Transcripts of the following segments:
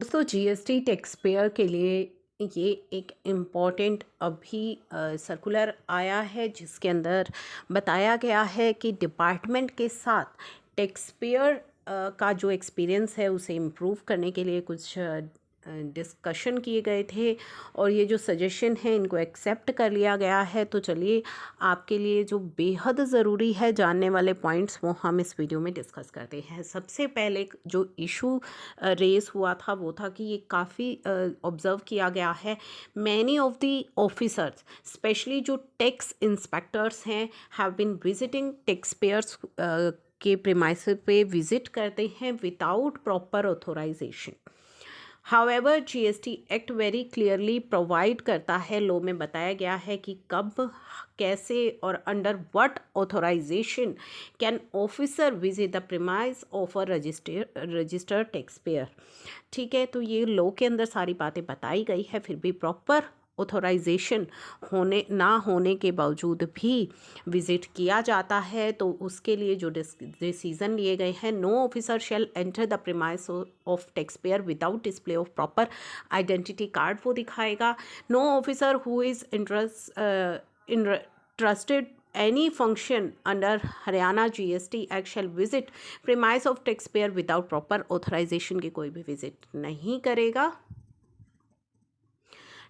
दोस्तों GST tax payer के लिए ये एक इम्पॉर्टेंट अभी सर्कुलर आया है जिसके अंदर बताया गया है कि डिपार्टमेंट के साथ टैक्स पेयर का जो एक्सपीरियंस है उसे इम्प्रूव करने के लिए कुछ डिस्कशन किए गए थे और ये जो सजेशन है इनको एक्सेप्ट कर लिया गया है। तो चलिए आपके लिए जो बेहद ज़रूरी है जानने वाले पॉइंट्स वो हम इस वीडियो में डिस्कस करते हैं। सबसे पहले जो इशू रेस हुआ था वो था कि ये काफ़ी ऑब्ज़र्व किया गया है, many of the officers specially जो टैक्स इंस्पेक्टर्स हैं have been visiting tax payers के प्रीमाइसेस पे विज़िट करते हैं without proper authorisation. However GST act very clearly provide करता है, लॉ में बताया गया है कि कब, कैसे और under what authorisation can officer visit the premise of a registered tax payer. ठीक है, तो ये लॉ के अंदर सारी बातें बताई गई है, फिर भी प्रॉपर ऑथोराइजेशन होने ना होने के बावजूद भी विजिट किया जाता है। तो उसके लिए जो डिसीजन लिए गए हैं, no officer shall enter the premise of tax payer without display of proper identity card वो दिखाएगा। No officer who is interested any function under Haryana GST Act shall visit premise of taxpayer without proper authorization की कोई भी visit नहीं करेगा।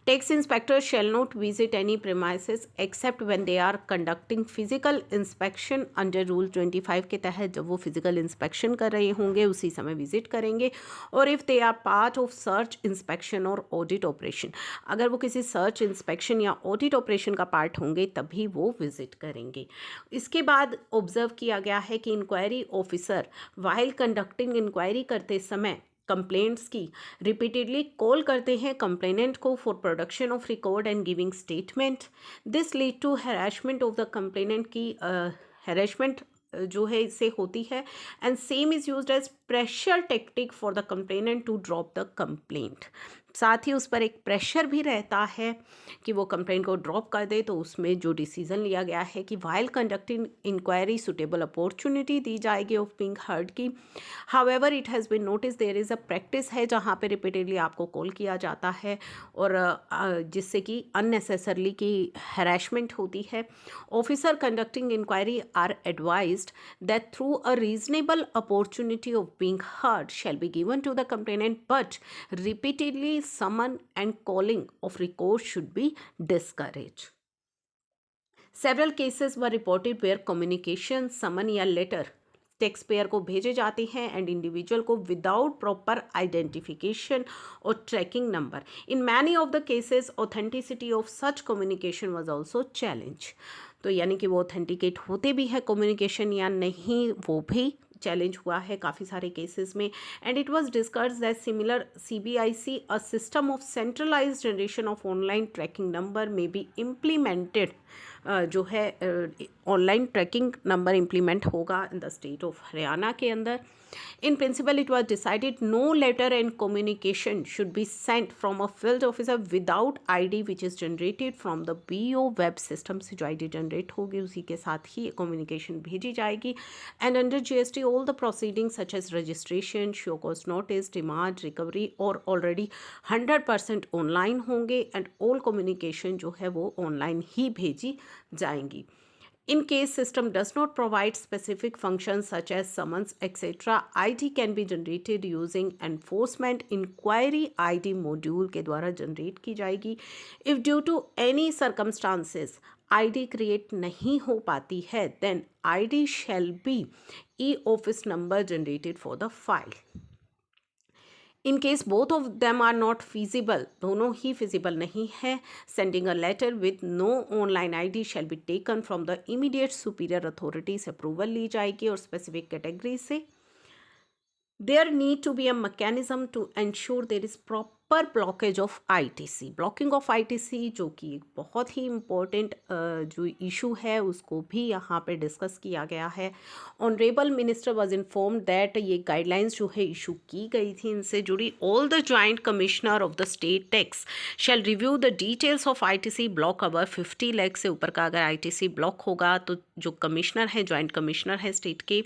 Tax inspectors shall not visit any premises except when they are conducting physical inspection under Rule 25 के तहत जब वो physical inspection कर रहे होंगे उसी समय विजिट करेंगे। और if they are part of search inspection और audit operation, अगर वो किसी सर्च इंस्पेक्शन या ऑडिट ऑपरेशन का पार्ट होंगे तभी वो विजिट करेंगे। इसके बाद ऑब्जर्व किया गया है कि inquiry officer while conducting inquiry करते समय कंप्लेंट्स की रिपीटेडली कॉल करते हैं कंप्लेनेंट को for production of record and giving statement. This lead to harassment of the complainant की हैरेसमेंट जो है इससे होती है and same is used as pressure tactic for the complainant to drop the complaint. साथ ही उस पर एक प्रेशर भी रहता है कि वो कंप्लेंट को ड्रॉप कर दे। तो उसमें जो डिसीजन लिया गया है कि while conducting inquiry suitable opportunity दी जाएगी ऑफ बीइंग हर्ड की। However it has been notice there is a practice है जहाँ पे रिपीटेडली आपको कॉल किया जाता है और जिससे कि अननेसेसरली की हैरेसमेंट होती है। Officer conducting inquiry are advised that through a reasonable opportunity of being heard shall be given to the complainant, but repeatedly summon and calling of recourse should be discouraged. Several cases were reported where communication, summon या letter tax payer को भेजे जाते हैं and individual को without proper identification और tracking number. In many of the cases authenticity of such communication was also challenge. तो यानी कि वो ऑथेंटिकेट होते भी है कम्युनिकेशन या नहीं वो भी चैलेंज हुआ है काफ़ी सारे केसेस में। And it was discussed that similar CBIC a system of centralised generation of online tracking number may be implemented. जो है ऑनलाइन ट्रैकिंग नंबर इम्प्लीमेंट होगा in the state of Haryana के अंदर। In principle it was decided no letter and communication should be sent from a field officer without ID which is generated from the BO web system से जो ID generate होगी उसी के साथ ही communication भेजी जाएगी। And under GST all the proceeding such as registration, show cause notice, demand, recovery और already 100% online होंगे एंड ऑल कम्युनिकेशन जो है वो ऑनलाइन ही भेजी जाएंगी। In case system does not provide specific functions such as summons, etc., ID can be generated using enforcement inquiry ID module के द्वारा generate की जाएगी। If due to any circumstances ID create नहीं हो पाती है, then ID shall be e-office number generated for the file. In case both of them are not feasible, दोनों ही फिजिबल नहीं है, sending a letter with no online ID shall be taken from the immediate superior authority से approval ली जाएगी और specific category से। There need to be a mechanism to ensure there is proper blockage of ITC. Blocking of ITC जो कि एक बहुत ही important जो इशू है उसको भी यहाँ पे डिस्कस किया गया है। Honourable minister was informed that ये गाइडलाइंस जो है इशू की गई थी इनसे जुड़ी। All the joint commissioner of the state tax shall review the details of ITC block over 50 lakh से ऊपर का अगर आईटीसी ब्लॉक होगा तो जो कमिश्नर है, जॉइंट कमिश्नर है स्टेट के,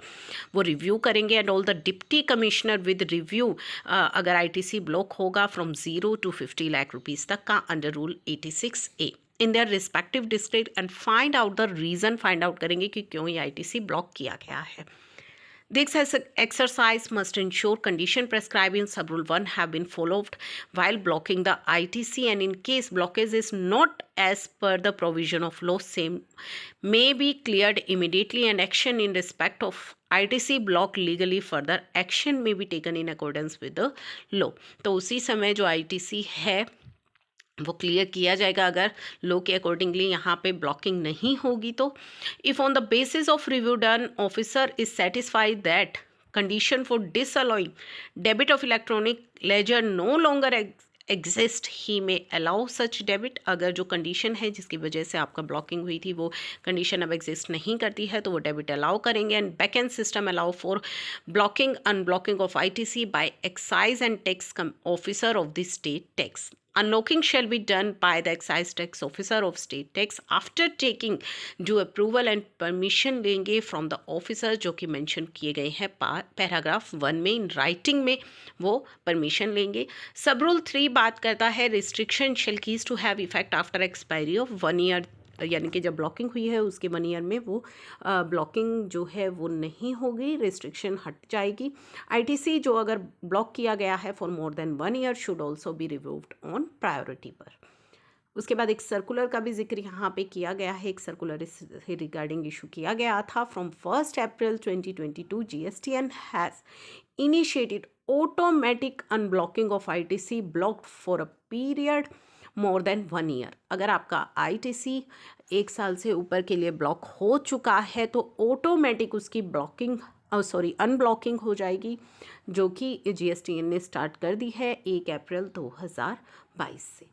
वो रिव्यू करेंगे। And all the deputy commissioner with review अगर आईटीसी ब्लॉक होगा फ्रॉम 0 to 50 लाख रुपीज़ तक का under rule 86A in their respective district and find out the reason, find out करेंगे कि क्यों ये आईटीसी ब्लॉक किया गया है। This exercise must ensure condition prescribed in sub-rule 1 have been followed while blocking the ITC, and in case blockage is not as per the provision of law, same may be cleared immediately and action in respect of ITC block legally further action may be taken in accordance with the law। तो उसी समय जो ITC है वो clear किया जाएगा अगर law के अकॉर्डिंगली यहाँ पे ब्लॉकिंग नहीं होगी तो। If on the basis of review done officer is satisfied that condition for disallowing debit of electronic ledger no longer exist he may allow such debit. अगर जो कंडीशन है जिसकी वजह से आपका ब्लॉकिंग हुई थी वो कंडीशन अब एग्जिस्ट नहीं करती है तो वो डेबिट अलाउ करेंगे। And back end system allow for blocking unblocking of ITC by excise and tax officer of the state tax. Unlocking shall be done by the excise tax officer of state tax after taking due approval and permission लेंगे from the officer जो कि mention किए गए हैं paragraph 1 में। In writing में वो permission लेंगे। सब रूल 3 बात करता है restriction shall cease to have effect after expiry of 1 year, यानी कि जब ब्लॉकिंग हुई है उसके 1 ईयर में वो ब्लॉकिंग जो है वो नहीं होगी, रिस्ट्रिक्शन हट जाएगी। आईटीसी जो अगर ब्लॉक किया गया है for more than 1 year should also be revoked on priority पर। उसके बाद एक सर्कुलर का भी जिक्र यहाँ पे किया गया है। एक सर्कुलर इस रिगार्डिंग इशू किया गया था। From 1 April 2022 GSTN has initiated automatic unblocking of ITC blocked for a period more than 1 year. अगर आपका आईटीसी 1 साल से ऊपर के लिए ब्लॉक हो चुका है तो ऑटोमेटिक उसकी ब्लॉकिंग अनब्लॉकिंग हो जाएगी, जो कि GSTN ने स्टार्ट कर दी है 1 अप्रैल 2022 से।